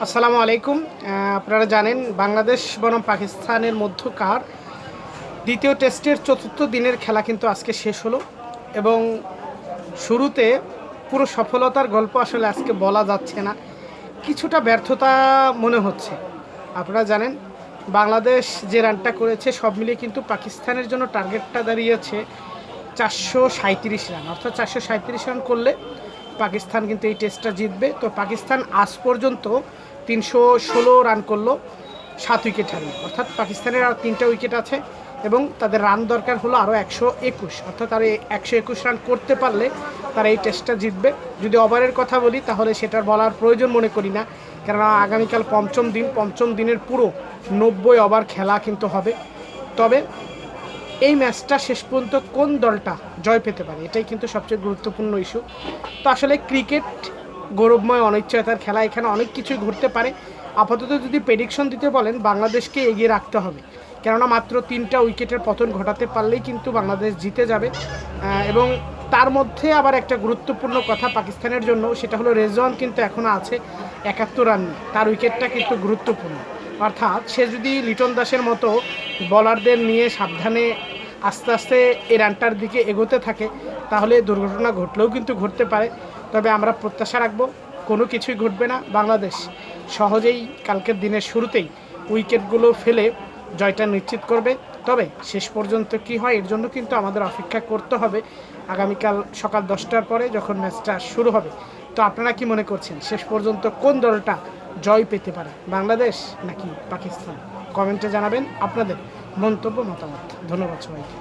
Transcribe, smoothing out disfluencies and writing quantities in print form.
আসসালামু আলাইকুম। আপনারা জানেন বাংলাদেশ বনাম পাকিস্তানের মধ্যকার দ্বিতীয় টেস্টের চতুর্থ দিনের খেলা কিন্তু আজকে শেষ হলো এবং শুরুতে পুরো সফলতার গল্প আসলে আজকে বলা যাচ্ছে না। কিছুটা ব্যর্থতা মনে হচ্ছে। আপনারা জানেন বাংলাদেশ যে রানটা করেছে সব মিলিয়ে কিন্তু পাকিস্তানের জন্য টার্গেটটা দাঁড়িয়েছে ৪৩৭ রান, অর্থাৎ ৪৩৭ রান করলে পাকিস্তান কিন্তু এই টেস্টটা জিতবে। তো পাকিস্তান আজ পর্যন্ত ৩১৬ রান করলো ৭ উইকেট হারিয়ে, অর্থাৎ পাকিস্তানের আর ৩টা উইকেট আছে এবং তাদের রান দরকার হলো আরও ১২১, অর্থাৎ আর ১২১ রান করতে পারলে তারা এই টেস্টটা জিতবে। যদি ওভারের কথা বলি তাহলে সেটার বলার প্রয়োজন মনে করি না, কেননা আগামীকাল পঞ্চম দিনের পুরো ৯০ ওভার খেলা কিন্তু হবে। তবে এই ম্যাচটা শেষ পর্যন্ত কোন দলটা জয় পেতে পারে এটাই কিন্তু সবচেয়ে গুরুত্বপূর্ণ ইস্যু। তো আসলে ক্রিকেট গৌরবময় অনিশ্চয়তার খেলা, এখানে অনেক কিছুই ঘটতে পারে। আপাতত যদি প্রেডিকশন দিতে বলেন বাংলাদেশকে এগিয়ে রাখতে হবে, কেননা মাত্র ৩টা উইকেটের পতন ঘটাতে পারলেই কিন্তু বাংলাদেশ জিতে যাবে। এবং তার মধ্যে আবার একটা গুরুত্বপূর্ণ কথা পাকিস্তানের জন্য, সেটা হলো রেজওয়ান কিন্তু এখনও আছে ৭১ রান নিয়ে, তার উইকেটটা কিন্তু গুরুত্বপূর্ণ। অর্থাৎ সে যদি লিটন দাসের মতো বলারদের নিয়ে সাবধানে আস্তে আস্তে এই রানটার দিকে এগোতে থাকে তাহলে দুর্ঘটনা ঘটলেও কিন্তু ঘটতে পারে। তবে আমরা প্রত্যাশা রাখবো কোনো কিছুই ঘটবে না, বাংলাদেশ সহজেই কালকের দিনের শুরুতেই উইকেটগুলো ফেলে জয়টা নিশ্চিত করবে। তবে শেষ পর্যন্ত কি হয় এর জন্য কিন্তু আমাদের অপেক্ষা করতে হবে আগামীকাল সকাল 10টার পরে যখন ম্যাচটা শুরু হবে। তো আপনারা কি মনে করছেন শেষ পর্যন্ত কোন দলটা জয় পেতে পারে, বাংলাদেশ নাকি পাকিস্তান? কমেন্টে জানাবেন আপনাদের মন্তব্য মতামত। ধন্যবাদ সবাইকে।